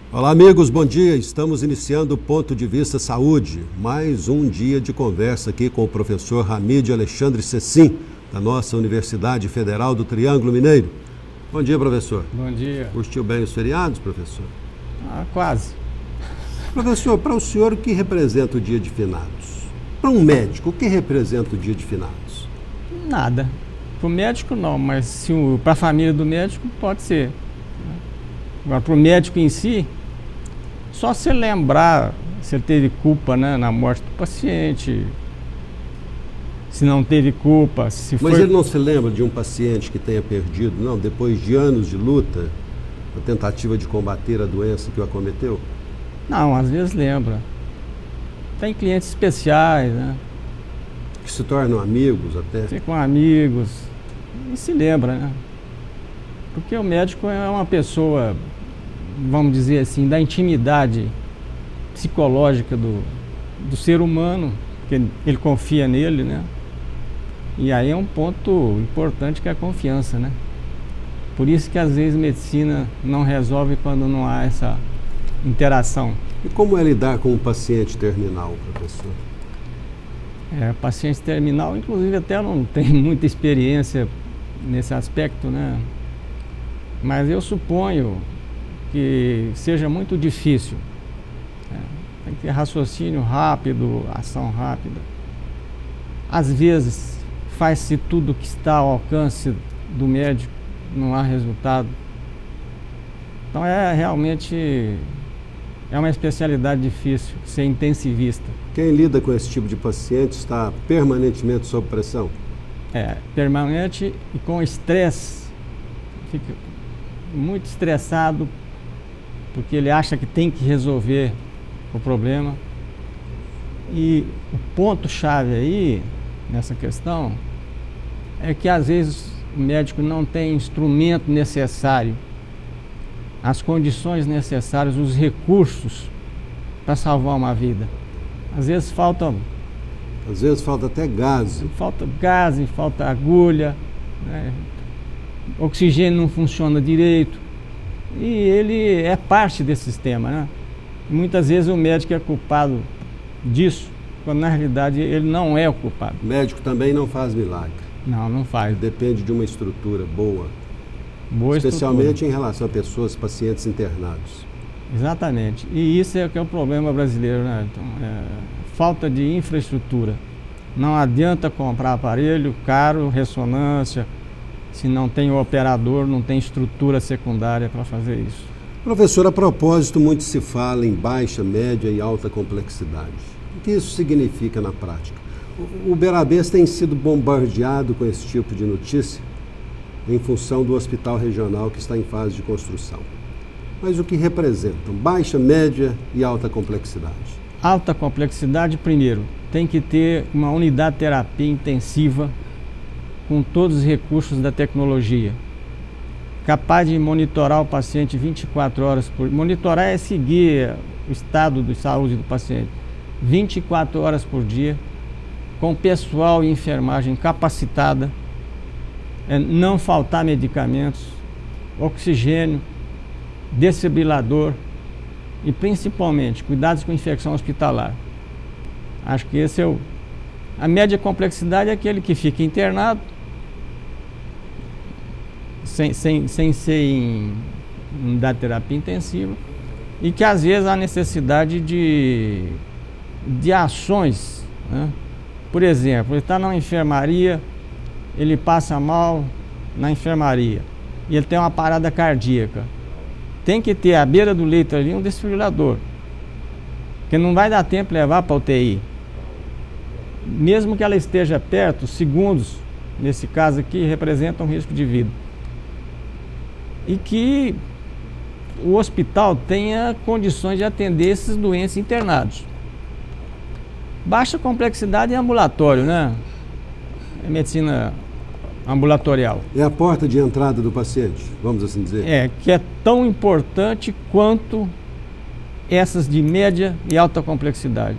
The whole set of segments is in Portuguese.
Olá amigos, bom dia. Estamos iniciando o Ponto de Vista Saúde. Mais um dia de conversa aqui com o professor Ramide Alexandre Cecim, da nossa Universidade Federal do Triângulo Mineiro. Bom dia, professor. Bom dia. Curtiu bem os feriados, professor? Quase. Professor, para o senhor, o que representa o dia de finados? Para um médico, o que representa o dia de finados? Nada. Para o médico não, mas para a família do médico pode ser. Agora, para o médico em si, só se lembrar se ele teve culpa, né, na morte do paciente, se não teve culpa, se foi... Mas ele não se lembra de um paciente que tenha perdido, não, depois de anos de luta, a tentativa de combater a doença que o acometeu? Não, às vezes lembra. Tem clientes especiais, né? Que se tornam amigos até. Ficam amigos e se lembra, né? Porque o médico é uma pessoa, vamos dizer assim, da intimidade psicológica do ser humano, porque ele confia nele, né? E aí é um ponto importante que é a confiança, né? Por isso que às vezes a medicina não resolve quando não há essa interação. E como é lidar com um paciente terminal, professor? Paciente terminal, inclusive até não tem muita experiência nesse aspecto, né? Mas eu suponho que seja muito difícil. Tem que ter raciocínio rápido, ação rápida. Às vezes faz-se tudo que está ao alcance do médico, não há resultado. Então realmente é uma especialidade difícil, ser intensivista. Quem lida com esse tipo de paciente está permanentemente sob pressão? Permanente e com estresse. Fica muito estressado porque ele acha que tem que resolver o problema. E o ponto-chave aí, nessa questão, é que às vezes o médico não tem instrumento necessário, as condições necessárias, os recursos para salvar uma vida. Às vezes falta até gás. Falta gás, falta agulha, né? Oxigênio não funciona direito. E ele é parte desse sistema, né? Muitas vezes o médico é culpado disso, quando na realidade ele não é o culpado. O médico também não faz milagre. Não faz. Ele depende de uma estrutura boa. Especialmente estrutura. Em relação a pessoas, pacientes internados. Exatamente. E isso é que é o problema brasileiro, né? Então, falta de infraestrutura. Não adianta comprar aparelho caro, ressonância, se não tem o operador, não tem estrutura secundária para fazer isso. Professor, a propósito, muito se fala em baixa, média e alta complexidade. O que isso significa na prática? O Uberabês tem sido bombardeado com esse tipo de notícia em função do hospital regional que está em fase de construção. Mas o que representam baixa, média e alta complexidade? Alta complexidade, primeiro, tem que ter uma unidade de terapia intensiva com todos os recursos da tecnologia, capaz de monitorar o paciente 24 horas por dia. Monitorar é seguir o estado de saúde do paciente 24 horas por dia, com pessoal e enfermagem capacitada, não faltar medicamentos, oxigênio, desfibrilador e principalmente cuidados com infecção hospitalar. Acho que esse é a média complexidade é aquele que fica internado sem ser em unidade de terapia intensiva e que às vezes há necessidade de ações, né? Por exemplo, ele está na enfermaria, ele passa mal na enfermaria e ele tem uma parada cardíaca. Tem que ter à beira do leito ali um desfibrilador, porque não vai dar tempo de levar para a UTI. Mesmo que ela esteja perto, segundos, nesse caso aqui, representam um risco de vida. E que o hospital tenha condições de atender esses doentes internados. Baixa complexidade é ambulatório, né? É medicina ambulatorial. É a porta de entrada do paciente, vamos assim dizer? Que é tão importante quanto essas de média e alta complexidade.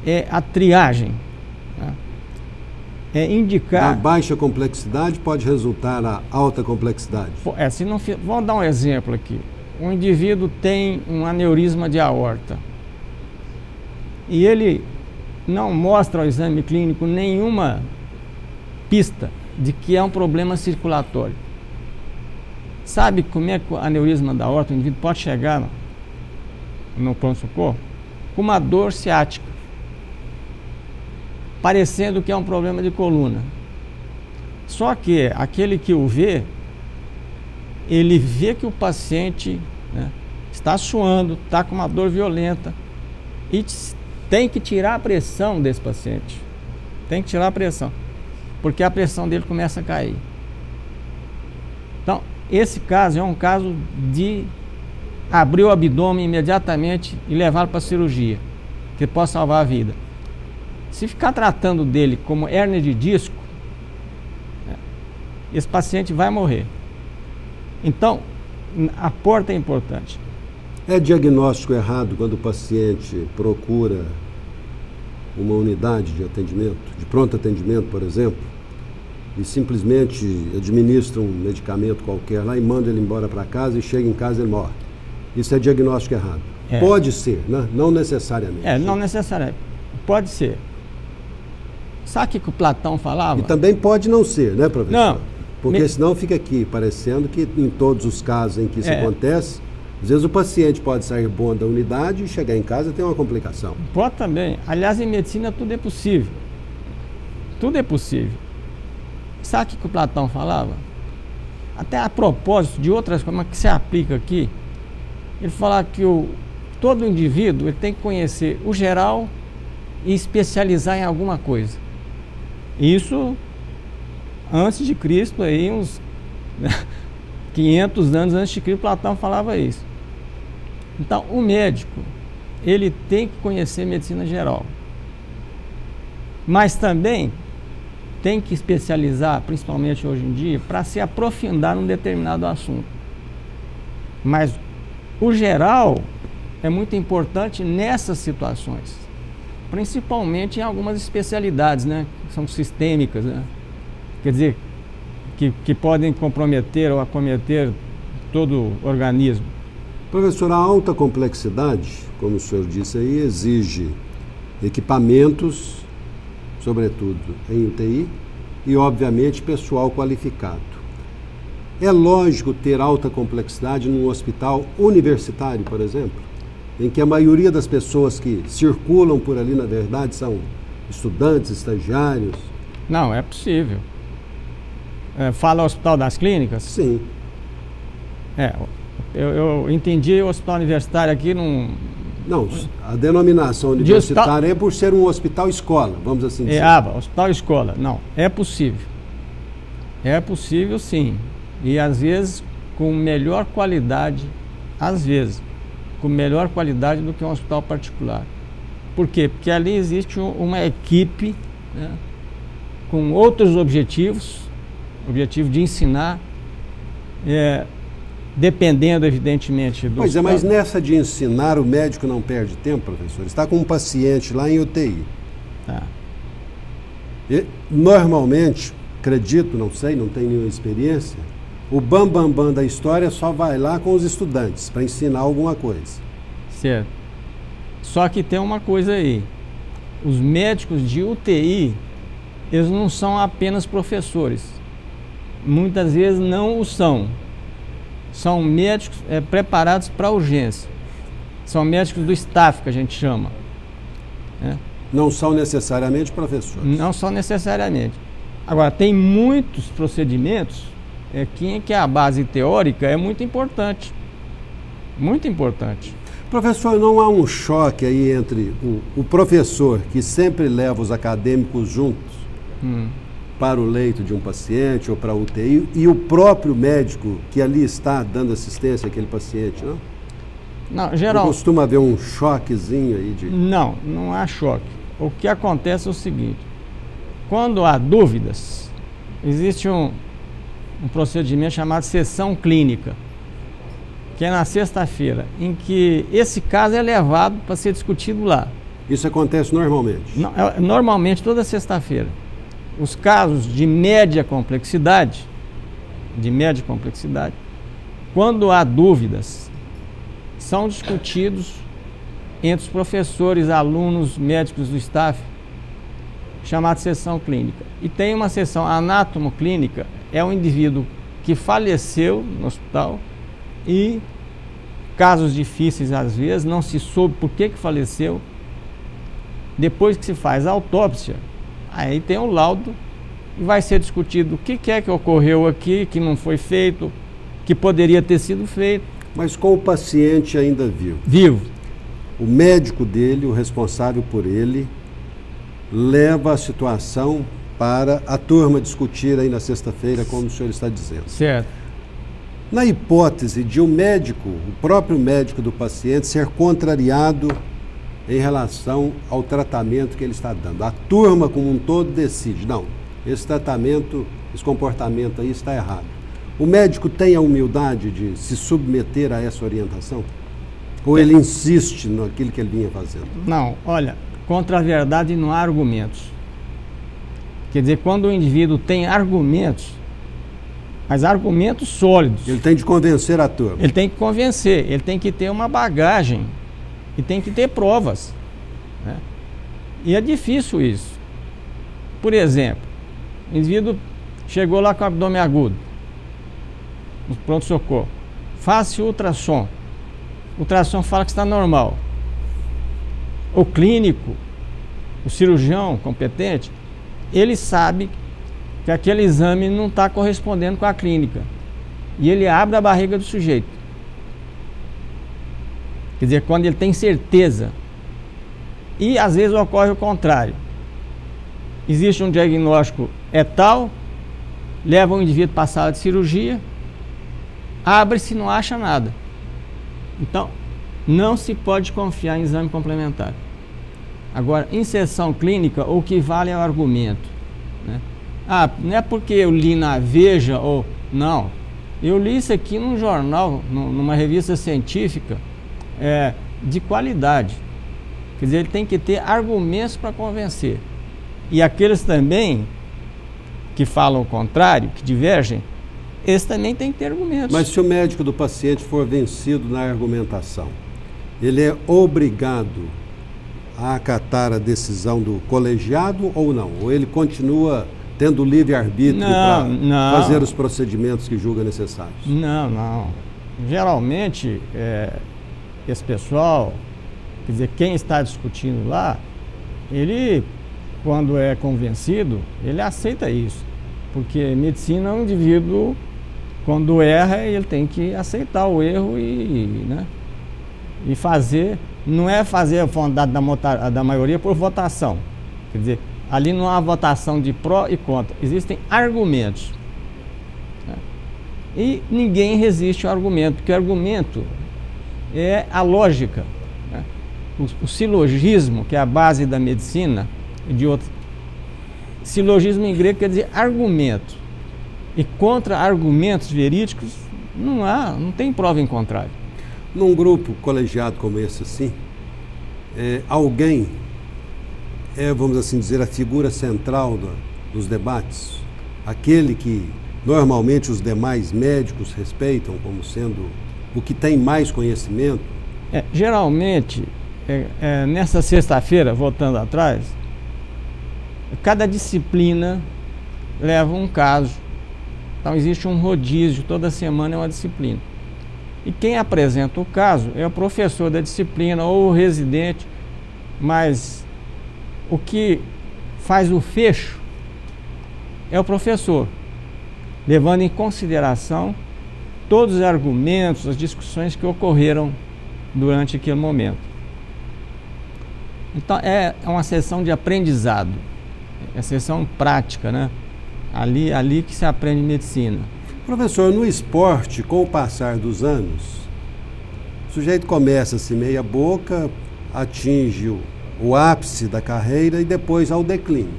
É a triagem, né? É indicar... A baixa complexidade pode resultar na alta complexidade. Se não, vamos dar um exemplo aqui. um indivíduo tem um aneurisma de aorta e ele não mostra ao exame clínico nenhuma pista de que é um problema circulatório. Sabe como é que o aneurisma da aorta, o indivíduo pode chegar no pronto-socorro? Com uma dor ciática, parecendo que é um problema de coluna. Só que aquele que o vê, ele vê que o paciente, né, está suando, está com uma dor violenta e tem que tirar a pressão desse paciente. Tem que tirar a pressão, porque a pressão dele começa a cair. Então, esse caso é um caso de abrir o abdômen imediatamente e levá-lo para a cirurgia, que pode salvar a vida. Se ficar tratando dele como hérnia de disco, esse paciente vai morrer. Então, a porta é importante. É diagnóstico errado quando o paciente procura uma unidade de atendimento, de pronto atendimento, por exemplo, e simplesmente administra um medicamento qualquer lá e manda ele embora para casa e chega em casa e ele morre. Isso é diagnóstico errado. Pode ser, né? Não necessariamente. Não necessariamente. Pode ser. Sabe o que o Platão falava? E também pode não ser, né, professor? Não. Porque senão fica aqui parecendo que em todos os casos em que isso acontece, às vezes o paciente pode sair bom da unidade e chegar em casa e ter uma complicação. Pode também. Aliás, em medicina tudo é possível. Tudo é possível. Sabe o que o Platão falava? Até a propósito de outras coisas que se aplica aqui, ele falava que todo indivíduo ele tem que conhecer o geral e especializar em alguma coisa. Isso antes de Cristo, aí uns 500 anos antes de Cristo, Platão falava isso. Então, o médico, ele tem que conhecer medicina geral. Mas também tem que especializar, principalmente hoje em dia, para se aprofundar num determinado assunto. Mas o geral é muito importante nessas situações, principalmente em algumas especialidades, né, que são sistêmicas, né? Quer dizer, que podem comprometer ou acometer todo o organismo. Professor, a alta complexidade, como o senhor disse aí, exige equipamentos, sobretudo em UTI, e obviamente pessoal qualificado. É lógico ter alta complexidade num hospital universitário, por exemplo, em que a maioria das pessoas que circulam por ali, na verdade, são estudantes, estagiários? Não, é possível. Fala Hospital das Clínicas? Sim. Eu entendi o hospital universitário aqui num... Não, a denominação universitária é por ser um hospital-escola, vamos assim dizer. Hospital-escola. Não, é possível. É possível, sim. E às vezes com melhor qualidade, com melhor qualidade do que um hospital particular. Por quê? Porque ali existe uma equipe, né, com outros objetivos, objetivo de ensinar, dependendo, evidentemente, do... Pois é, mas nessa de ensinar, o médico não perde tempo, professor. Está com um paciente lá em UTI. Tá. E, normalmente, acredito, não sei, não tenho nenhuma experiência, o bam da história só vai lá com os estudantes para ensinar alguma coisa. Certo. Só que tem uma coisa aí. Os médicos de UTI, eles não são apenas professores. Muitas vezes não o são. São médicos preparados para urgência. São médicos do staff, que a gente chama. Não são necessariamente professores. Não são necessariamente. Agora, tem muitos procedimentos que a base teórica é muito importante. Muito importante. Professor, não há um choque aí entre o professor, que sempre leva os acadêmicos juntos para o leito de um paciente ou para a UTI, e o próprio médico que ali está dando assistência àquele paciente, não? Não, geral... Não costuma haver um choquezinho aí de... Não há choque. O que acontece é o seguinte: quando há dúvidas, existe um procedimento chamado sessão clínica, que é na sexta-feira, em que esse caso é levado para ser discutido lá. Isso acontece normalmente? Normalmente, toda sexta-feira. Os casos de média complexidade, quando há dúvidas, são discutidos entre os professores, alunos, médicos do staff, chamada sessão clínica. E tem uma sessão anátomo-clínica, é um indivíduo que faleceu no hospital e casos difíceis às vezes, não se soube por que faleceu. Depois que se faz a autópsia, aí tem o laudo e vai ser discutido o que é que ocorreu aqui, que não foi feito, que poderia ter sido feito. Mas com o paciente ainda vivo? Vivo. O médico dele, o responsável por ele, leva a situação para a turma discutir aí na sexta-feira, como o senhor está dizendo. Certo. Na hipótese de o médico, o próprio médico do paciente, ser contrariado em relação ao tratamento que ele está dando, a turma como um todo decide, não, esse tratamento, esse comportamento aí está errado. O médico tem a humildade de se submeter a essa orientação? Ou ele insiste naquilo que ele vinha fazendo? Não, olha, contra a verdade não há argumentos. Quer dizer, quando o indivíduo tem argumentos, mas argumentos sólidos. Ele tem de convencer a turma. Ele tem que convencer, ele tem que ter uma bagagem e tem que ter provas, né? E é difícil isso. Por exemplo, o indivíduo chegou lá com o abdômen agudo, no pronto-socorro, faz-se ultrassom. O ultrassom fala que está normal. O clínico, o cirurgião competente, ele sabe que aquele exame não está correspondendo com a clínica. E ele abre a barriga do sujeito. Quer dizer, quando ele tem certeza. E às vezes ocorre o contrário. Existe um diagnóstico tal, leva o indivíduo para a sala de cirurgia, abre-se e não acha nada. Então, não se pode confiar em exame complementar. Agora, em sessão clínica, o que vale é o argumento, né? Ah, não é porque eu li na Veja ou... Não, eu li isso aqui num jornal, numa revista científica de qualidade. Quer dizer, ele tem que ter argumentos para convencer. E aqueles também que falam o contrário, que divergem, esses também têm que ter argumentos. Mas se o médico do paciente for vencido na argumentação, ele é obrigado a acatar a decisão do colegiado ou não? Ou ele continua tendo livre-arbítrio para fazer os procedimentos que julga necessários? Não. Geralmente, esse pessoal, quer dizer, quem está discutindo lá, ele, quando é convencido, ele aceita isso. Porque medicina é um indivíduo, quando erra, ele tem que aceitar o erro e fazer. Não é fazer a vontade da maioria por votação. Quer dizer, ali não há votação de pró e contra. Existem argumentos, né? E ninguém resiste ao argumento, porque o argumento é a lógica, né? O silogismo, que é a base da medicina e de outros. Silogismo em grego quer dizer argumento. E contra argumentos verídicos não tem prova em contrário. Num grupo colegiado como esse assim, alguém vamos assim dizer, a figura central dos debates, aquele que normalmente os demais médicos respeitam como sendo o que tem mais conhecimento? Geralmente, nessa sexta-feira, voltando atrás, cada disciplina leva um caso. Então existe um rodízio, toda semana é uma disciplina. E quem apresenta o caso é o professor da disciplina ou o residente, mas o que faz o fecho é o professor, levando em consideração todos os argumentos, as discussões que ocorreram durante aquele momento. Então é uma sessão de aprendizado, é sessão prática, né? Ali que se aprende medicina. Professor, no esporte, com o passar dos anos, o sujeito começa-se meia boca, atinge o ápice da carreira e depois ao declínio.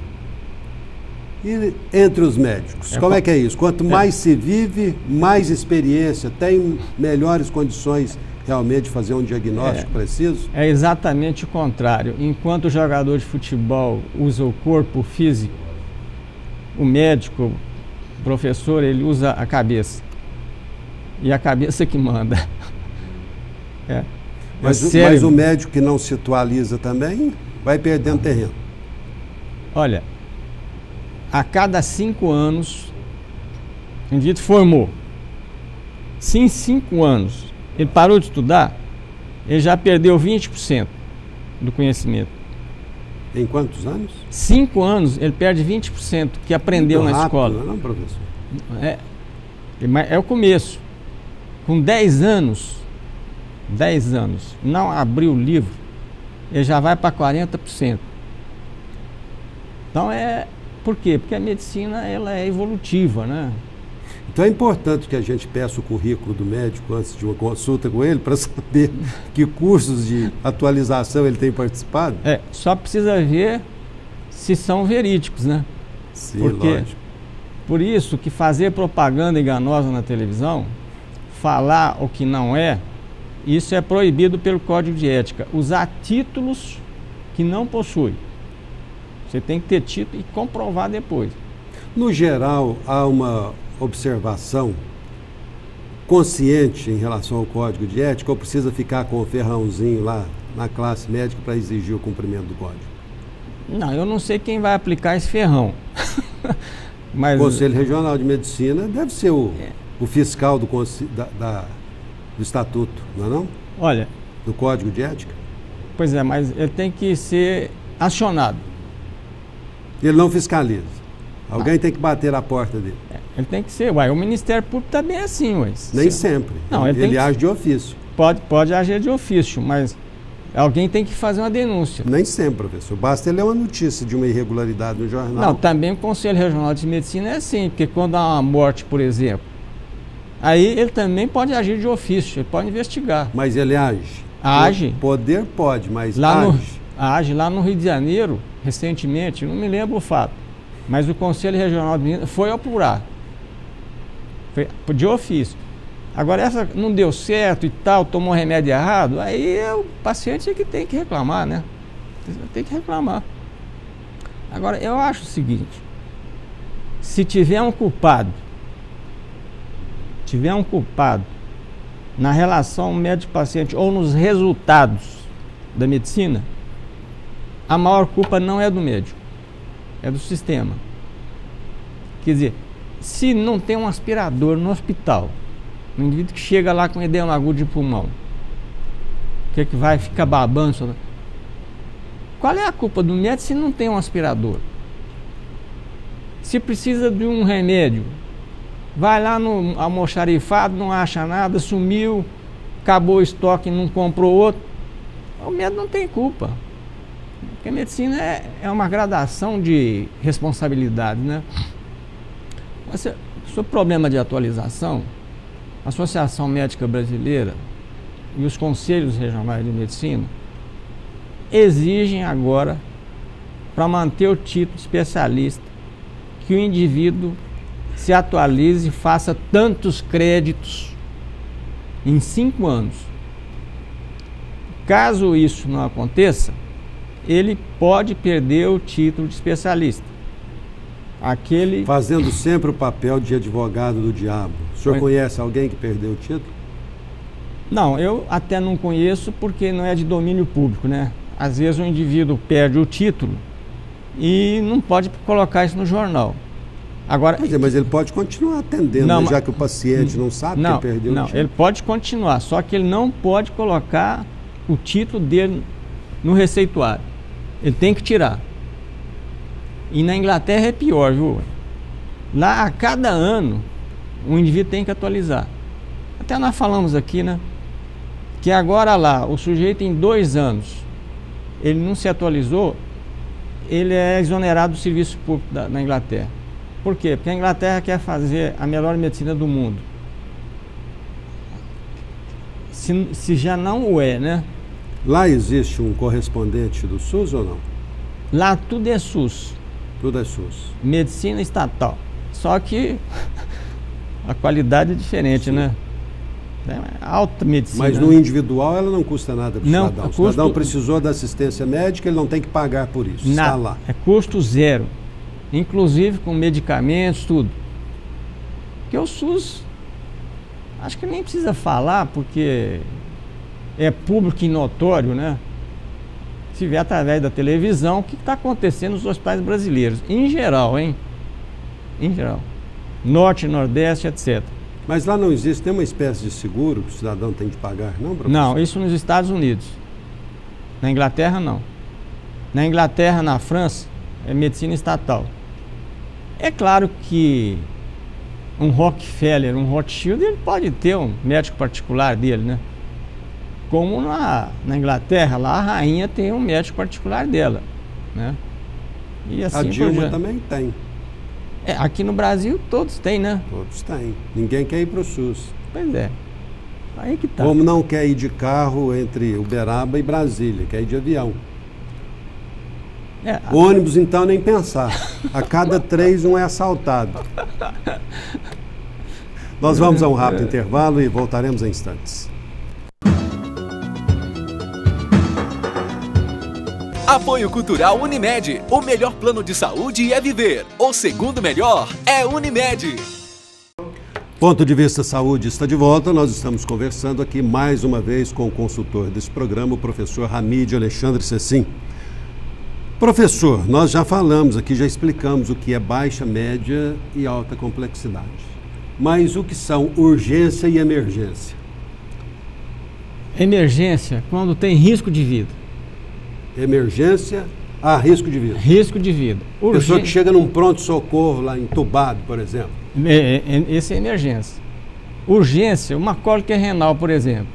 E entre os médicos, como é que é isso? Quanto mais se vive, mais experiência, tem melhores condições realmente de fazer um diagnóstico preciso? É exatamente o contrário. Enquanto o jogador de futebol usa o corpo físico, o médico, o professor, ele usa a cabeça. E a cabeça que manda. Mas o médico que não se atualiza também vai perdendo terreno. Olha, a cada 5 anos, o indivíduo formou. Se em 5 anos ele parou de estudar, ele já perdeu 20% do conhecimento. Em quantos anos? 5 anos ele perde 20% que aprendeu na escola. Não, professor? É o começo. Com 10 anos, não abriu o livro, ele já vai para 40%. Então por quê? Porque a medicina ela é evolutiva, né? Então é importante que a gente peça o currículo do médico antes de uma consulta com ele para saber que cursos de atualização ele tem participado. Só precisa ver se são verídicos, né? Sim, lógico. Por isso que fazer propaganda enganosa na televisão, falar o que não é, isso é proibido pelo Código de Ética. Usar títulos que não possui. Você tem que ter título e comprovar depois. No geral, há uma observação consciente em relação ao Código de Ética ou precisa ficar com o ferrãozinho lá na classe médica para exigir o cumprimento do Código? Não, eu não sei quem vai aplicar esse ferrão. Mas... O Conselho Regional de Medicina deve ser o fiscal do Estatuto, não é não? Olha... Do Código de Ética? Pois é, mas ele tem que ser acionado. Ele não fiscaliza. Alguém tem que bater a porta dele. Ele tem que ser, o Ministério Público está bem assim, Nem sempre. Não, ele age de ofício. Pode agir de ofício, mas alguém tem que fazer uma denúncia. Nem sempre, professor. Basta ele ler uma notícia de uma irregularidade no jornal. Não, também o Conselho Regional de Medicina é assim, porque quando há uma morte, por exemplo, aí ele também pode agir de ofício, ele pode investigar. Mas ele age? Age. O poder pode, mas age. Lá no Rio de Janeiro, recentemente, não me lembro o fato, mas o Conselho Regional de Medicina foi apurar. Foi de ofício. Agora, essa não deu certo e tal, tomou remédio errado, aí o paciente é que tem que reclamar, né? Tem que reclamar. Agora, eu acho o seguinte, se tiver um culpado na relação médico-paciente ou nos resultados da medicina, a maior culpa não é do médico, é do sistema. Quer dizer, se não tem um aspirador no hospital, um indivíduo que chega lá com edema agudo de pulmão, que vai ficar babando? Qual é a culpa do médico se não tem um aspirador? Se precisa de um remédio, vai lá no almoxarifado, não acha nada, sumiu, acabou o estoque, não comprou outro, o médico não tem culpa. Porque a medicina é uma gradação de responsabilidade, né? Sobre o problema de atualização, a Associação Médica Brasileira e os Conselhos Regionais de Medicina exigem agora, para manter o título de especialista, que o indivíduo se atualize e faça tantos créditos em 5 anos. Caso isso não aconteça, ele pode perder o título de especialista. Fazendo sempre o papel de advogado do diabo. O senhor conhece alguém que perdeu o título? Não, eu até não conheço porque não é de domínio público, né? Às vezes o indivíduo perde o título e não pode colocar isso no jornal. Agora, mas ele pode continuar atendendo, né? Já que o paciente não sabe que ele perdeu o título. Não, ele pode continuar, só que ele não pode colocar o título dele no receituário. Ele tem que tirar. E na Inglaterra é pior, viu? Lá, a cada ano, o indivíduo tem que atualizar. Até nós falamos aqui, né? Que agora lá, o sujeito em 2 anos, ele não se atualizou, ele é exonerado do serviço público na Inglaterra. Por quê? Porque a Inglaterra quer fazer a melhor medicina do mundo. Se já não o é, né? Lá existe um correspondente do SUS ou não? Lá tudo é SUS. Tudo é SUS. Medicina estatal. Só que a qualidade é diferente, sim, né? É alta medicina. Mas no individual ela não custa nada para o cidadão. O cidadão precisou da assistência médica, ele não tem que pagar por isso. Nada. Está lá. É custo zero. Inclusive com medicamentos, tudo. Porque o SUS, acho que nem precisa falar, porque é público e notório, né? Se vê através da televisão o que está acontecendo nos hospitais brasileiros, em geral, hein? Em geral. Norte, Nordeste, etc. Mas lá não existe nenhuma espécie de seguro que o cidadão tem de pagar, não, professor? Não, isso nos Estados Unidos. Na Inglaterra, não. Na Inglaterra, na França, é medicina estatal. É claro que um Rockefeller, um Rothschild, ele pode ter um médico particular dele, né? Como na Inglaterra, lá a rainha tem um médico particular dela, né? E assim a Dilma também tem. Aqui no Brasil todos têm, né? Todos têm. Ninguém quer ir para o SUS. Pois é. Aí que tá. Como não quer ir de carro entre Uberaba e Brasília, quer ir de avião. Ônibus, então, nem pensar. A cada 3, um é assaltado. Nós vamos a um rápido intervalo e voltaremos em instantes. Apoio Cultural Unimed. O melhor plano de saúde é viver. O segundo melhor é Unimed. Ponto de Vista Saúde está de volta. Nós estamos conversando aqui mais uma vez com o consultor desse programa, o professor Hamid Alexandre Cecim. Professor, nós já falamos aqui, já explicamos o que é baixa, média e alta complexidade. Mas o que são urgência e emergência? Emergência, quando tem risco de vida. Emergência, risco de vida. Risco de vida. Pessoa que chega num pronto-socorro lá entubado, por exemplo. Esse é emergência. Urgência, uma cólica renal, por exemplo.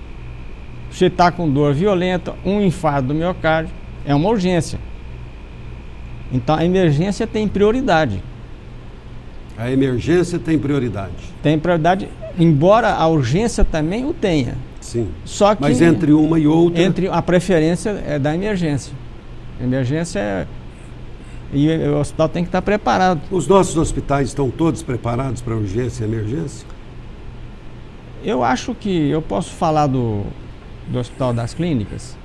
Você está com dor violenta, um infarto do miocárdio, é uma urgência. Então a emergência tem prioridade. A emergência tem prioridade. Tem prioridade, embora a urgência também o tenha. Sim. Só que, mas entre uma e outra... A preferência é da emergência. Emergência e o hospital tem que estar preparado. Os nossos hospitais estão todos preparados para urgência e emergência? Eu acho que eu posso falar do Hospital das Clínicas.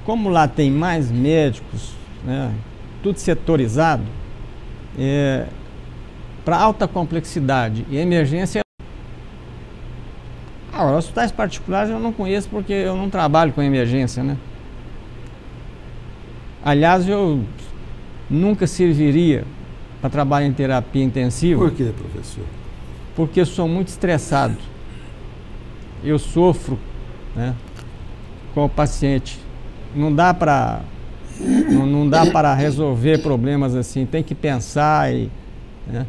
Como lá tem mais médicos, né, tudo setorizado, para alta complexidade e emergência. Hospitais particulares eu não conheço porque eu não trabalho com emergência, né? Aliás, eu nunca serviria para trabalhar em terapia intensiva. Por quê, professor? Porque eu sou muito estressado. Eu sofro, né, com o paciente. Não dá para resolver problemas assim. Tem que pensar e... né?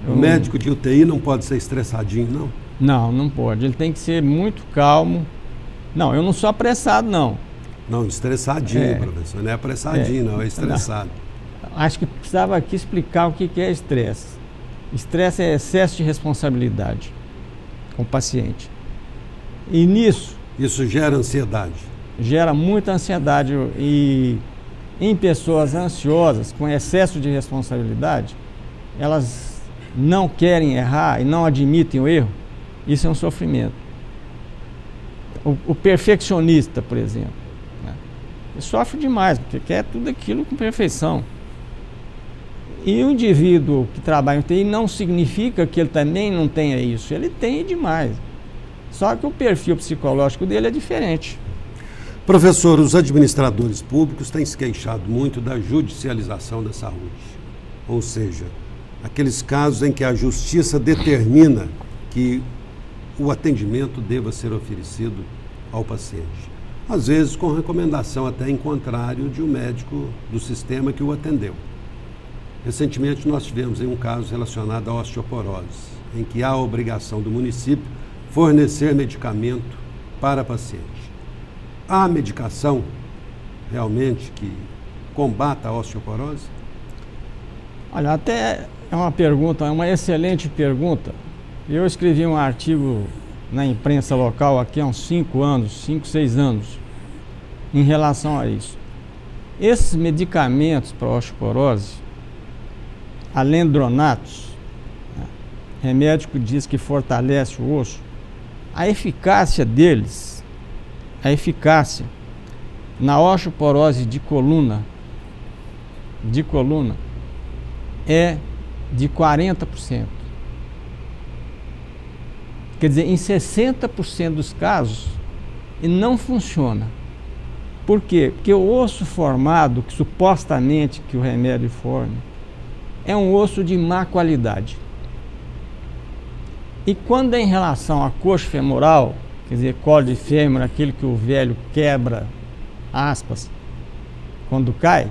O médico de UTI não pode ser estressadinho, não? Não, não pode. Ele tem que ser muito calmo. Não, eu não sou apressado, não. Não, estressadinho, professor. Não é apressadinho, não, é estressado. Não. Acho que precisava aqui explicar o que é estresse. Estresse é excesso de responsabilidade com o paciente. E nisso... Isso gera ansiedade. Gera muita ansiedade. E em pessoas ansiosas, com excesso de responsabilidade, elas não querem errar e não admitem o erro. Isso é um sofrimento. O perfeccionista, por exemplo, né, ele sofre demais, porque quer tudo aquilo com perfeição. E o indivíduo que trabalha em UTI não significa que ele também não tenha isso. Ele tem demais. Só que o perfil psicológico dele é diferente. Professor, os administradores públicos têm se queixado muito da judicialização da saúde. Ou seja, aqueles casos em que a justiça determina que o atendimento deva ser oferecido ao paciente. Às vezes com recomendação até em contrário de um médico do sistema que o atendeu. Recentemente nós tivemos um caso relacionado à osteoporose, em que há a obrigação do município fornecer medicamento para paciente. Há medicação realmente que combata a osteoporose? Olha, até é uma pergunta, é uma excelente pergunta. Eu escrevi um artigo na imprensa local aqui há uns 5 anos, 5, 6 anos, em relação a isso. Esses medicamentos para osteoporose, alendronatos, né, remédio que diz que fortalece o osso, a eficácia deles, na osteoporose de coluna é de 40%. Quer dizer, em 60% dos casos, e não funciona. Por quê? Porque o osso formado, que supostamente que o remédio forme, é um osso de má qualidade. E quando é em relação à coxa femoral, quer dizer, colo de fêmur, aquele que o velho quebra, aspas, quando cai,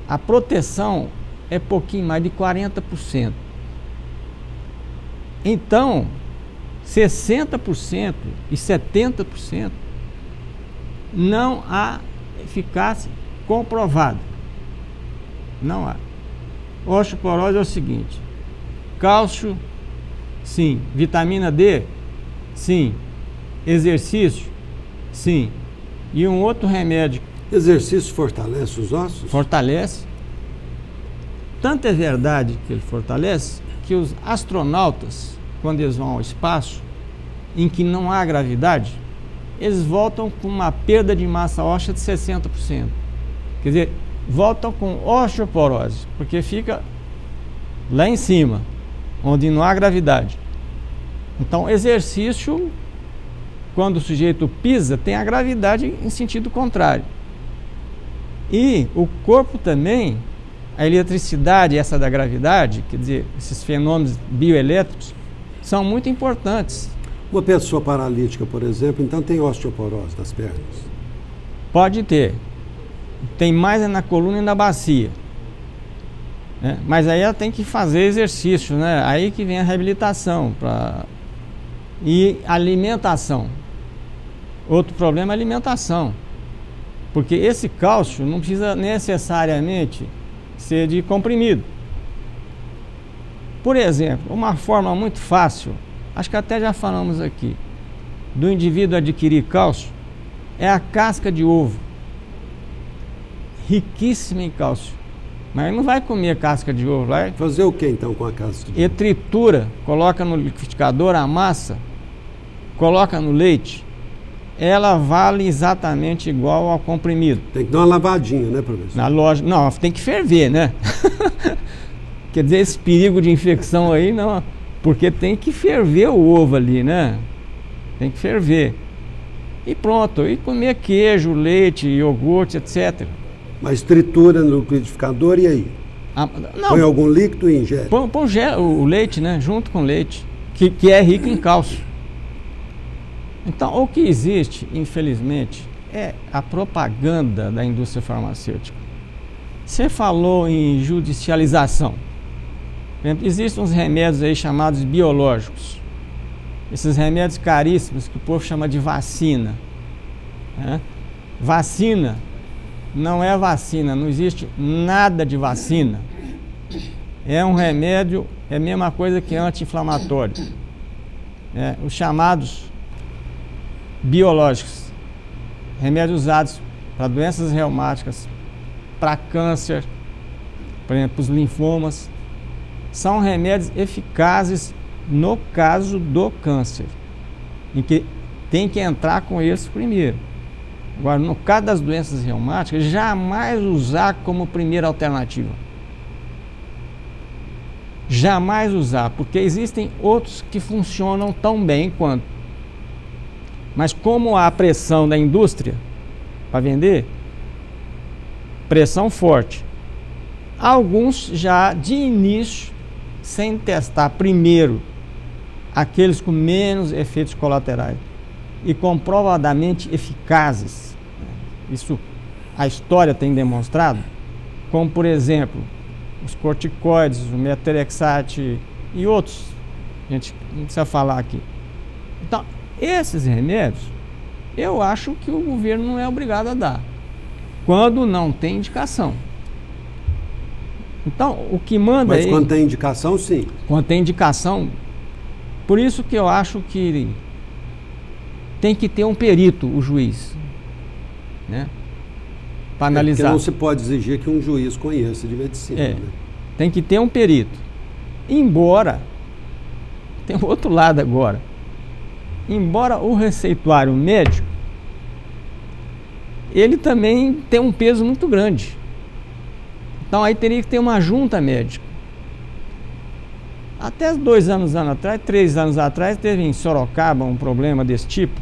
a proteção é pouquinho mais de 40%. Então, 60% e 70% não há eficácia comprovada. Não há. Osteoporose é o seguinte: cálcio, sim. Vitamina D, sim. Exercício, sim. E um outro remédio. Exercício fortalece os ossos? Fortalece. Tanto é verdade que ele fortalece que os astronautas, quando eles vão ao espaço, em que não há gravidade, eles voltam com uma perda de massa óssea de 60%. Quer dizer, voltam com osteoporose, porque fica lá em cima, onde não há gravidade. Então, exercício, quando o sujeito pisa, tem a gravidade em sentido contrário. E o corpo também, a eletricidade, essa da gravidade, quer dizer, esses fenômenos bioelétricos, são muito importantes. Uma pessoa paralítica, por exemplo, então tem osteoporose nas pernas? Pode ter. Tem mais na coluna e na bacia. Né? Mas aí ela tem que fazer exercício, né? Aí que vem a reabilitação. E alimentação. Outro problema é a alimentação. Porque esse cálcio não precisa necessariamente ser de comprimido. Por exemplo, uma forma muito fácil, acho que até já falamos aqui, do indivíduo adquirir cálcio, é a casca de ovo. Riquíssima em cálcio. Mas não vai comer casca de ovo, vai fazer o que então com a casca de ovo? E tritura, coloca no liquidificador, amassa, coloca no leite. Ela vale exatamente igual ao comprimido. Tem que dar uma lavadinha, né, professor? Na loja, não, tem que ferver, né? Quer dizer, esse perigo de infecção aí, não, porque tem que ferver o ovo ali, né? Tem que ferver. E pronto, e comer queijo, leite, iogurte, etc. Mas tritura no liquidificador e aí? Não, põe algum líquido e ingere? Põe o leite, né? Junto com o leite, que é rico em cálcio. Então, o que existe, infelizmente, é a propaganda da indústria farmacêutica. Você falou em judicialização. Por exemplo, existem uns remédios aí chamados biológicos. Esses remédios caríssimos que o povo chama de vacina. Né? Vacina não é vacina, não existe nada de vacina. É um remédio, é a mesma coisa que anti-inflamatório. Os chamados biológicos, remédios usados para doenças reumáticas, para câncer, por exemplo, os linfomas, são remédios eficazes no caso do câncer, em que tem que entrar com eles primeiro. Agora, no caso das doenças reumáticas, jamais usar como primeira alternativa. Jamais usar, porque existem outros que funcionam tão bem quanto. Mas como há pressão da indústria para vender, pressão forte, alguns já de início, sem testar primeiro aqueles com menos efeitos colaterais e comprovadamente eficazes, isso a história tem demonstrado, como por exemplo os corticoides, o metiltrexate e outros, a gente não precisa falar aqui. Então, esses remédios, eu acho que o governo não é obrigado a dar, quando não tem indicação. Então, o que manda Mas quando tem indicação, sim. Quando tem indicação, por isso que eu acho que tem que ter um perito, o juiz, né? Para analisar. Porque não se pode exigir que um juiz conheça de medicina. Né? Tem que ter um perito. Embora, tem o outro lado agora. Embora o receituário médico, ele também tem um peso muito grande. Então aí teria que ter uma junta médica. Até 2 anos atrás, 3 anos atrás, teve em Sorocaba um problema desse tipo,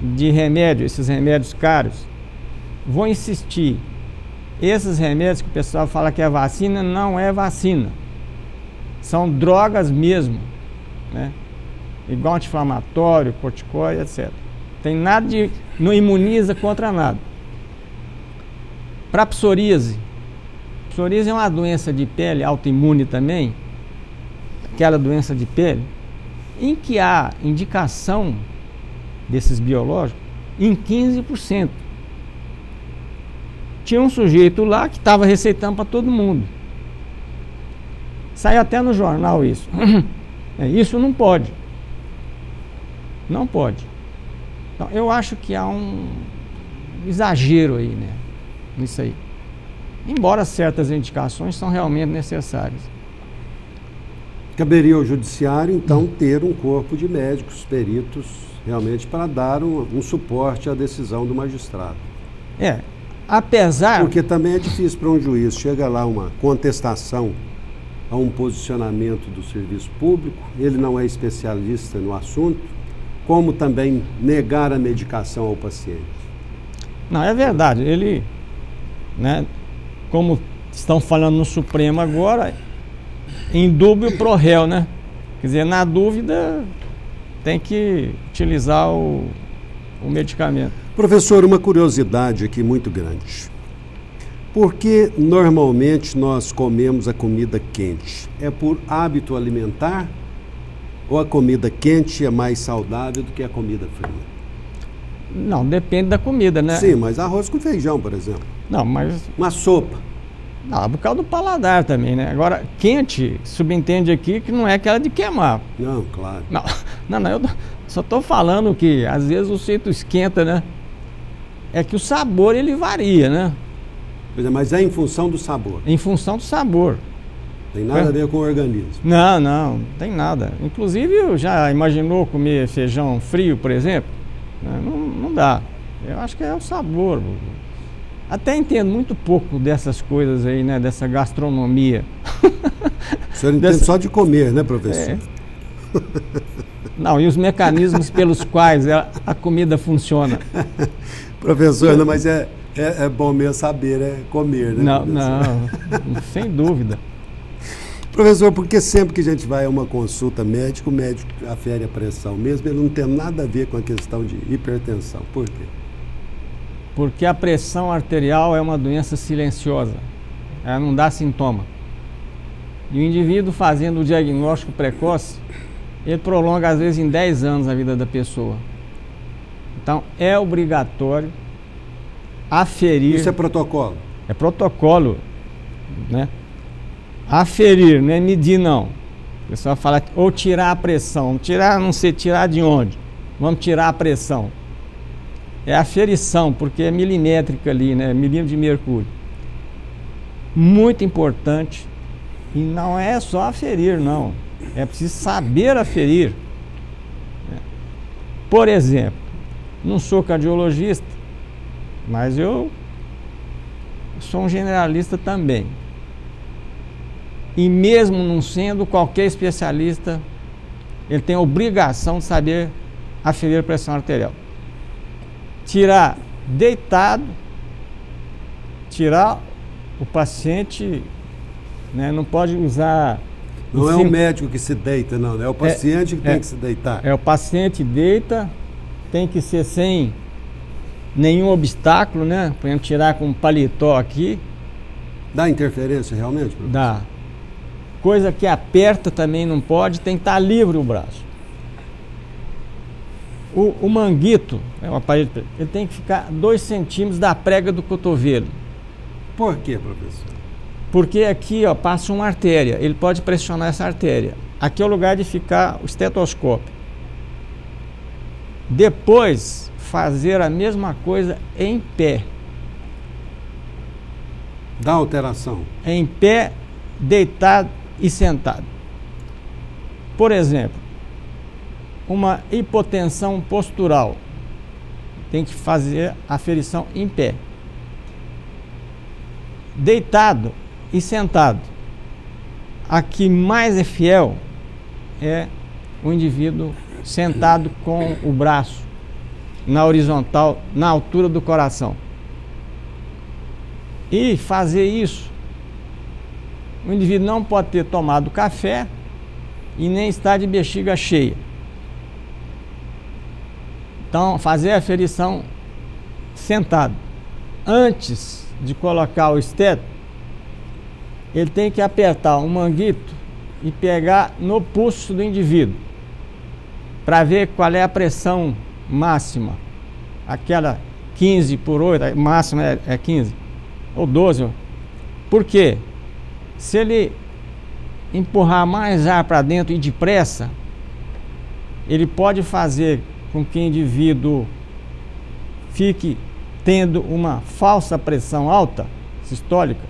de remédio, esses remédios caros, vou insistir, esses remédios que o pessoal fala que é vacina, não é vacina. São drogas mesmo, né? Igual anti-inflamatório, corticoide, etc. Tem nada de... não imuniza contra nada. Para psoríase. Psoríase é uma doença de pele autoimune também, aquela doença de pele, em que há indicação desses biológicos em 15%. Tinha um sujeito lá que estava receitando para todo mundo. Saiu até no jornal isso. Isso não pode. Não pode. Então, eu acho que há um exagero aí, né? Nisso aí. Embora certas indicações são realmente necessárias. Caberia ao judiciário, então, ter um corpo de médicos, peritos, realmente para dar um suporte à decisão do magistrado. Apesar... Porque também é difícil para um juiz, chega lá uma contestação a um posicionamento do serviço público, ele não é especialista no assunto, como também negar a medicação ao paciente. Não, é verdade, ele, né, como estão falando no Supremo agora, em dúbio pro réu, né? Quer dizer, na dúvida tem que utilizar o medicamento. Professor, uma curiosidade aqui muito grande. Por que normalmente nós comemos a comida quente? É por hábito alimentar ou a comida quente é mais saudável do que a comida fria? Não, depende da comida, né? Sim, mas arroz com feijão, por exemplo. Não, mas... Uma sopa. Não, por causa do paladar também, né? Agora, quente, subentende aqui que não é aquela de queimar. Não, claro. Não, eu só estou falando que às vezes o sujeito esquenta, né? É que o sabor, ele varia, né? Mas é em função do sabor. Em função do sabor. Tem nada a ver com o organismo. Não tem nada. Inclusive, já imaginou comer feijão frio, por exemplo? Não dá. Eu acho que é o sabor. Até entendo muito pouco dessas coisas aí, né? Dessa gastronomia. O senhor entende só de comer, né, professor? Não, e os mecanismos pelos quais a comida funciona. Professor, não, mas é bom mesmo saber, comer, né? Não, sem dúvida. Professor, porque sempre que a gente vai a uma consulta médica, o médico afere a pressão, mesmo ele não tem nada a ver com a questão de hipertensão. Por quê? Porque a pressão arterial é uma doença silenciosa, ela não dá sintoma. E o indivíduo fazendo o diagnóstico precoce, ele prolonga às vezes em 10 anos a vida da pessoa. Então é obrigatório aferir... Isso é protocolo? É protocolo, né? Aferir, não é medir não. O pessoal fala, ou tirar a pressão. Tirar, não sei, tirar de onde? Vamos tirar a pressão. É aferição, porque é milimétrica ali, né? Milímetro de mercúrio. Muito importante. E não é só aferir, não. É preciso saber aferir. Por exemplo, não sou cardiologista, mas eu sou um generalista também. E mesmo não sendo, qualquer especialista, ele tem a obrigação de saber aferir a pressão arterial. Tirar deitado, tirar o paciente, né, não pode usar... Não é o médico que se deita, não, é o paciente que tem que se deitar. É o paciente deita, tem que ser sem nenhum obstáculo, né? Por exemplo, tirar com um paletó aqui. Dá interferência realmente, professor? Dá. Coisa que aperta também não pode, tem que estar livre o braço. O manguito, é um aparelho, ele tem que ficar 2 centímetros da prega do cotovelo. Por quê, professor? Porque aqui, ó, passa uma artéria, ele pode pressionar essa artéria. Aqui é o lugar de ficar o estetoscópio. Depois, fazer a mesma coisa em pé. Dá alteração? Em pé, deitado e sentado. Por exemplo, uma hipotensão postural, tem que fazer a aferição em pé. Deitado e sentado. A que mais é fiel é o indivíduo sentado com o braço na horizontal, na altura do coração. E fazer isso, o indivíduo não pode ter tomado café e nem estar de bexiga cheia. Então, fazer a aferição sentado. Antes de colocar o estético, ele tem que apertar o manguito e pegar no pulso do indivíduo para ver qual é a pressão máxima. Aquela 15/8, a máxima é 15 ou 12. Por quê? Se ele empurrar mais ar para dentro e depressa, ele pode fazer com que o indivíduo fique tendo uma falsa pressão alta, sistólica,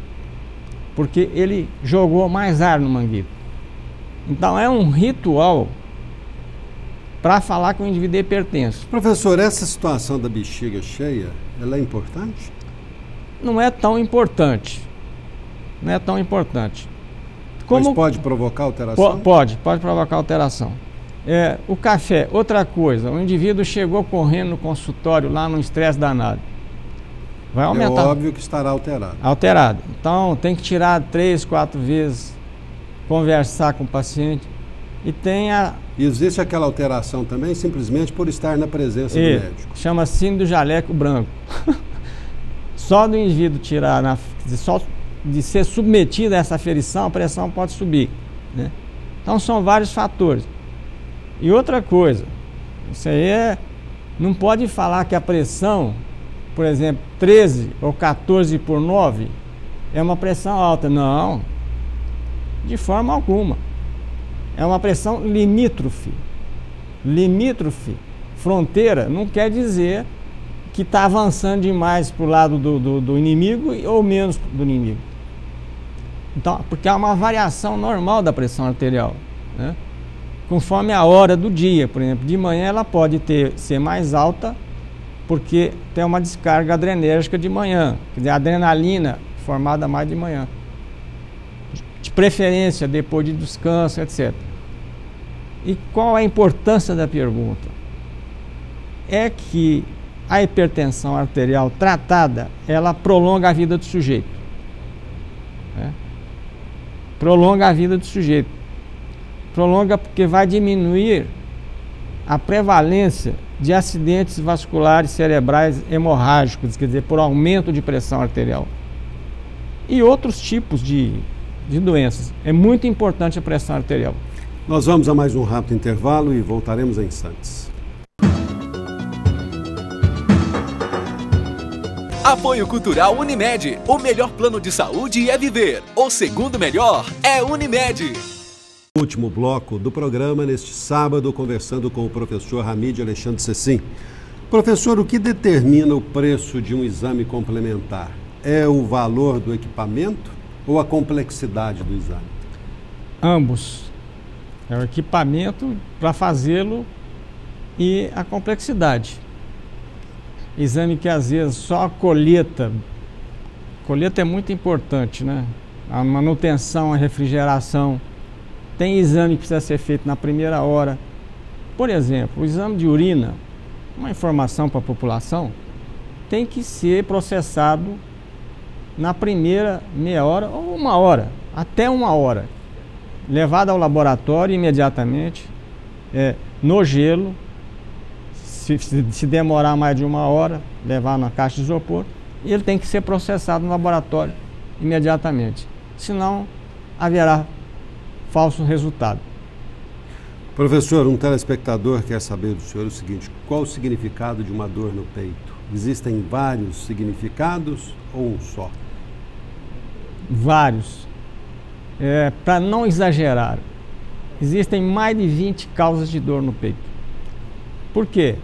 porque ele jogou mais ar no manguito. Então é um ritual para falar que o indivíduo é hipertenso. Professor, essa situação da bexiga cheia, ela é importante? Não é tão importante. Não é tão importante. Mas pode provocar alteração? Pode provocar alteração. O café, outra coisa, o indivíduo chegou correndo no consultório lá num estresse danado. Vai aumentar. É óbvio que estará alterado. Alterado. Então tem que tirar 3, 4 vezes, conversar com o paciente. E existe aquela alteração também simplesmente por estar na presença do médico. Chama síndrome do jaleco branco. Só do indivíduo tirar, só de ser submetido a essa aferição, a pressão pode subir, né? Então são vários fatores. E outra coisa, isso aí não pode falar que a pressão, por exemplo, 13 ou 14/9 é uma pressão alta. Não, de forma alguma. É uma pressão limítrofe. Limítrofe, fronteira, não quer dizer que está avançando demais para o lado do inimigo ou menos do inimigo. Então, porque há uma variação normal da pressão arterial, né? Conforme a hora do dia. Por exemplo, de manhã ela pode ser mais alta porque tem uma descarga adrenérgica de manhã, quer dizer, a adrenalina formada mais de manhã, de preferência depois de descanso, etc. E qual a importância da pergunta? É que a hipertensão arterial tratada, ela prolonga a vida do sujeito, né? Prolonga a vida do sujeito. Prolonga porque vai diminuir a prevalência de acidentes vasculares cerebrais hemorrágicos, quer dizer, por aumento de pressão arterial. E outros tipos de doenças. É muito importante a pressão arterial. Nós vamos a mais um rápido intervalo e voltaremos em instantes. Apoio Cultural Unimed. O melhor plano de saúde é viver. O segundo melhor é Unimed. Último bloco do programa, neste sábado, conversando com o professor Hamid Alexandre Cecim. Professor, o que determina o preço de um exame complementar? É o valor do equipamento ou a complexidade do exame? Ambos. É o equipamento para fazê-lo e a complexidade. Exame que às vezes só a colheita é muito importante, né? A manutenção, a refrigeração. Tem exame que precisa ser feito na primeira hora. Por exemplo, o exame de urina, uma informação para a população, tem que ser processado na primeira meia hora ou 1 hora, até 1 hora. Levado ao laboratório imediatamente, no gelo. Se demorar mais de 1 hora, levar na caixa de isopor, e ele tem que ser processado no laboratório imediatamente. Senão, haverá falso resultado. Professor, um telespectador quer saber do senhor o seguinte: qual o significado de uma dor no peito? Existem vários significados ou um só? Vários. Para não exagerar, existem mais de 20 causas de dor no peito. Por quê?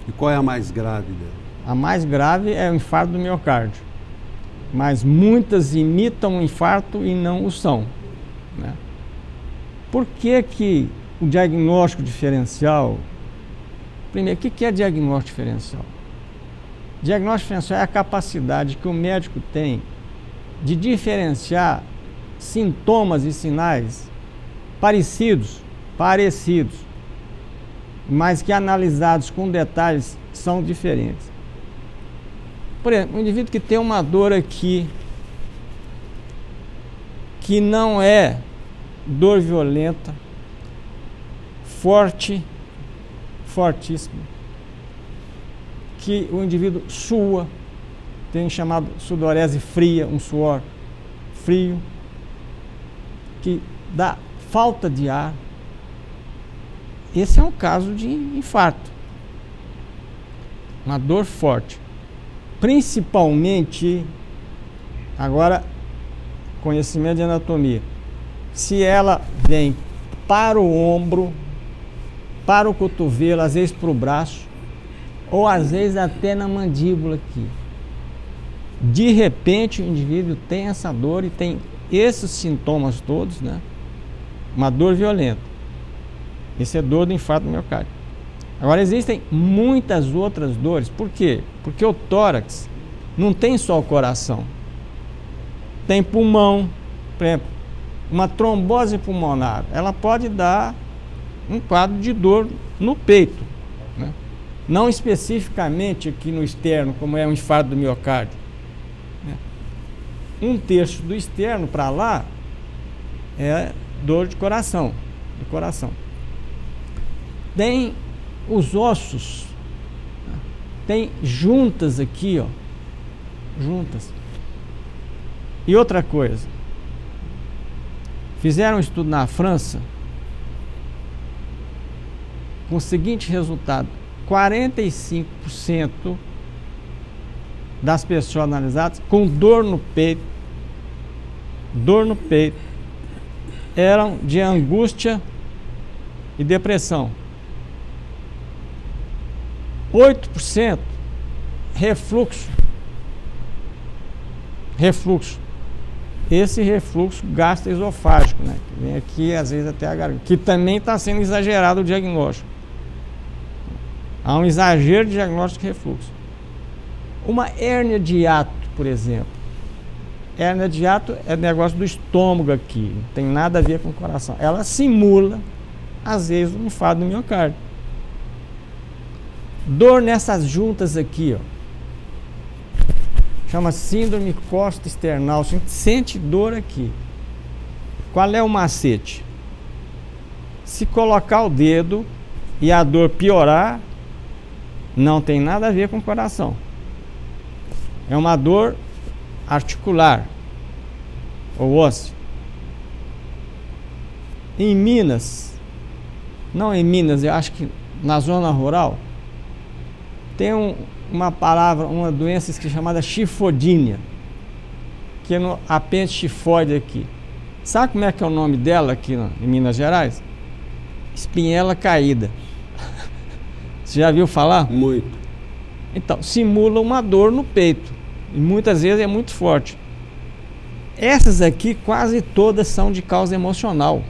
E qual é a mais grave dela? A mais grave é o infarto do miocárdio, mas muitas imitam um infarto e não o são, né? Por que o diagnóstico diferencial... Primeiro, o que é diagnóstico diferencial? Diagnóstico diferencial é a capacidade que o médico tem de diferenciar sintomas e sinais parecidos, mas que analisados com detalhes são diferentes. Por exemplo, um indivíduo que tem uma dor aqui, que não é dor violenta, forte, fortíssima, que o indivíduo sua, tem chamado sudorese fria, um suor frio, que dá falta de ar. Esse é um caso de infarto, uma dor forte. Principalmente, agora, conhecimento de anatomia. Se ela vem para o ombro, para o cotovelo, às vezes para o braço, ou às vezes até na mandíbula aqui. De repente o indivíduo tem essa dor e tem esses sintomas todos, né? Uma dor violenta. Esse é dor do infarto do miocárdio. Agora existem muitas outras dores. Por quê? Porque o tórax não tem só o coração. Tem pulmão, por exemplo, uma trombose pulmonar. Ela pode dar um quadro de dor no peito, né? Não especificamente aqui no externo, como é um infarto do miocárdio. Um terço do externo para lá é dor de coração, Tem os ossos, tem juntas aqui, ó, juntas. E outra coisa, fizeram um estudo na França com o seguinte resultado: 45% das pessoas analisadas com dor no peito, eram de angústia e depressão. 8% refluxo. Esse refluxo gastroesofágico, né? Que vem aqui às vezes até a garganta, que também está sendo exagerado o diagnóstico. Há um exagero de diagnóstico de refluxo. Uma hérnia de hiato, por exemplo. Hérnia de hiato é negócio do estômago aqui, não tem nada a ver com o coração. Ela simula, às vezes, um infarto do miocárdio. Dor nessas juntas aqui, ó. Chama síndrome costo-external. Você sente dor aqui. Qual é o macete? Se colocar o dedo e a dor piorar, não tem nada a ver com o coração. É uma dor articular ou óssea. Em Minas, não em Minas, eu acho que na zona rural, tem uma palavra, uma doença que é chamada chifodínia, que é no apêndice tifoide aqui. Sabe como é que é o nome dela aqui em Minas Gerais? Espinhela caída. Você já viu falar? Muito. Então, simula uma dor no peito. E muitas vezes é muito forte. Essas aqui quase todas são de causa emocional.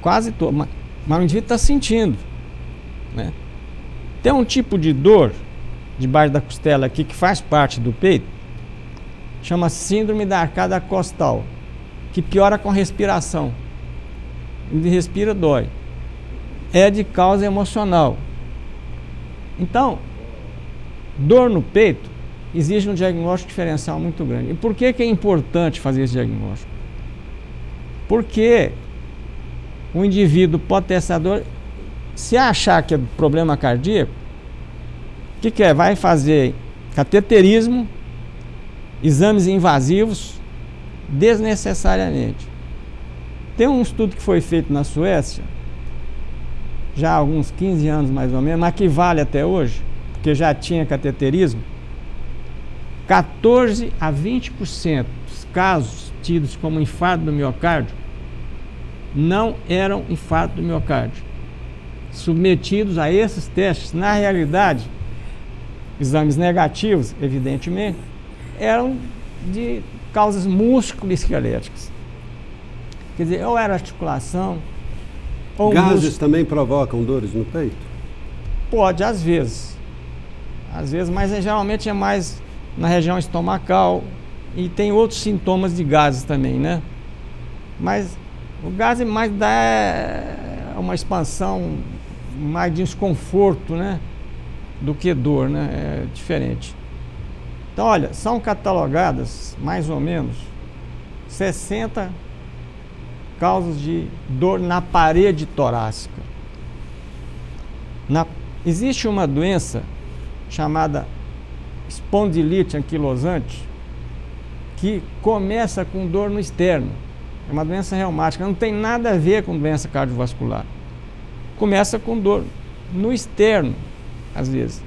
Quase todas. Mas o indivíduo está sentindo, né? Tem um tipo de dor debaixo da costela aqui que faz parte do peito, chama síndrome da arcada costal, que piora com respiração. Ele respira, dói. É de causa emocional. Então, dor no peito exige um diagnóstico diferencial muito grande. E por que é importante fazer esse diagnóstico? Porque o indivíduo pode ter essa dor, se achar que é problema cardíaco, o que é? Vai fazer cateterismo, exames invasivos, desnecessariamente. Tem um estudo que foi feito na Suécia, já há alguns 15 anos mais ou menos, mas que vale até hoje, porque já tinha cateterismo. 14 a 20% dos casos tidos como infarto do miocárdio não eram infarto do miocárdio. Submetidos a esses testes, na realidade, exames negativos, evidentemente, eram de causas músculo-esqueléticas. Quer dizer, ou era articulação, ou gases também provocam dores no peito? Pode, às vezes. Às vezes, mas geralmente é mais na região estomacal e tem outros sintomas de gases também, né? Mas o gás mais dá uma expansão, mais desconforto, né? do que dor, né? É diferente. Então, olha, são catalogadas mais ou menos 60 causas de dor na parede torácica. Existe uma doença chamada espondilite anquilosante que começa com dor no externo. É uma doença reumática, não tem nada a ver com doença cardiovascular. Começa com dor no externo, às vezes.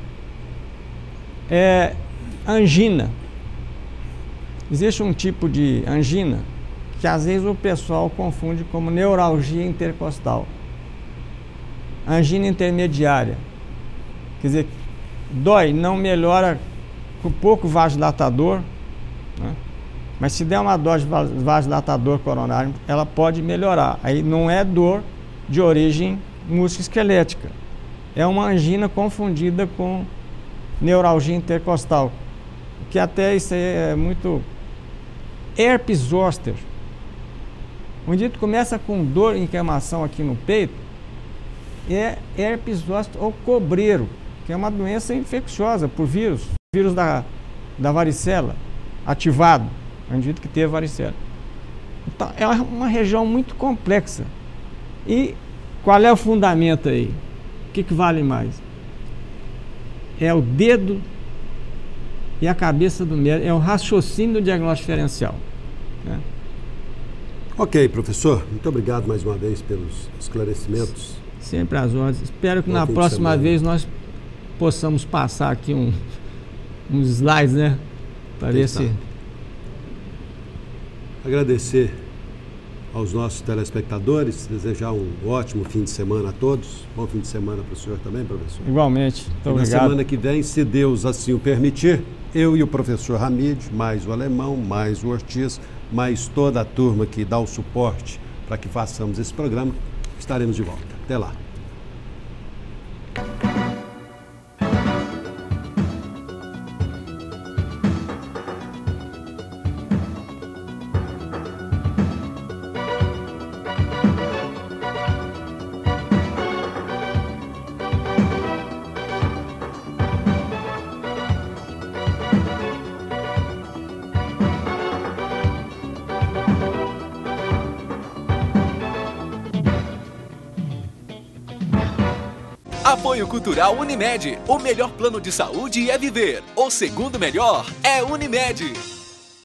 Angina. Existe um tipo de angina que às vezes o pessoal confunde como neuralgia intercostal. Angina intermediária. Quer dizer, dói, não melhora com pouco vasodilatador, né? Mas se der uma dose de vasodilatador coronário, ela pode melhorar. Aí não é dor de origem musculoesquelética. É uma angina confundida com neuralgia intercostal. Que até isso aí é muito... Herpes zoster. Um indivíduo começa com dor e inflamação aqui no peito, é herpes zoster ou cobreiro, que é uma doença infecciosa por vírus da varicela, ativado, um indivíduo que teve varicela. Então, é uma região muito complexa. E qual é o fundamento aí? O que vale mais? É o dedo e a cabeça do médico, é o raciocínio do diagnóstico diferencial, né? Ok, professor. Muito obrigado mais uma vez pelos esclarecimentos. Sempre às ordens. Espero que na próxima vez nós possamos passar aqui uns slides, né? Para ver se... Agradecer aos nossos telespectadores, desejar um ótimo fim de semana a todos. Bom fim de semana para o senhor também, professor. Igualmente. Muito obrigado. Na semana que vem, se Deus assim o permitir, eu e o professor Hamid, mais o Alemão, mais o Ortiz, mais toda a turma que dá o suporte para que façamos esse programa, estaremos de volta. Até lá. Apoio Cultural Unimed. O melhor plano de saúde é viver. O segundo melhor é Unimed.